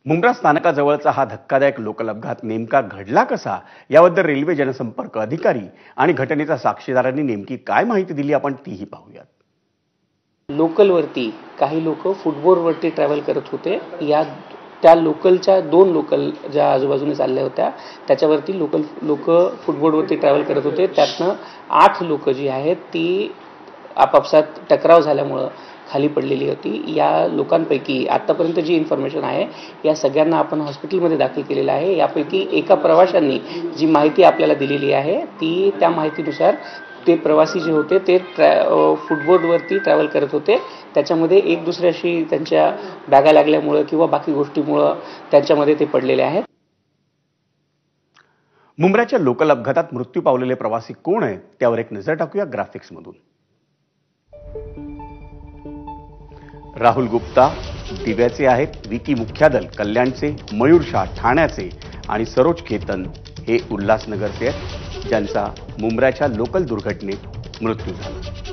मुंब्रा स्थानकाजवळचा हा धक्कादायक लोकल अपघात नेमका घडला कसा याबद्दल रेल्वे जनसंपर्क अधिकारी आणि घटनेच्या साक्षीदारांनी नेमकी काय माहिती दिली आपण तीही पाहूयात। लोकलवरती काही लोक फुटबोर्डवरती ट्रॅव्हल करत होते। त्या लोकलच्या दोन लोकल ज्या आजूबाजूने चालल्या होत्या त्याच्यावरती लोक फुटबोर्डवरती ट्रॅव्हल करत होते। त्यातनं 8 लोक जी आहेत ती आपापसात टकराव झाल्यामुळे खाली पडलेली होती। या लोकांपैकी आतापर्यंत जी इन्फॉर्मेशन आहे या सगळ्यांना आपण हॉस्पिटलमध्ये दाखल केलेलं आहे। यापैकी एका प्रवाशांनी जी माहिती आपल्याला दिलेली आहे ती त्या माहितीनुसार ते प्रवासी जे होते ते फुटबोर्डवरती ट्रॅव्हल करत होते। त्याच्यामध्ये एक दुसऱ्याशी त्यांच्या बॅगा लागल्यामुळे किंवा बाकी गोष्टीमुळे त्यांच्यामध्ये ते पडलेले आहेत। मुंब्राच्या लोकल अपघातात मृत्यू पावलेले प्रवासी कोण आहेत त्यावर एक नजर टाकूया ग्राफिक्स मधून। राहुल गुप्ता दिव्याचे आहेत, विकी मुख्यादल कल्याणचे, मयूर शाह ठाण्याचे आणि सरोज केतन हे उल्हासनगरचे आहेत, ज्यांचा मुंब्राच्या लोकल दुर्घटनेत मृत्यू झाला।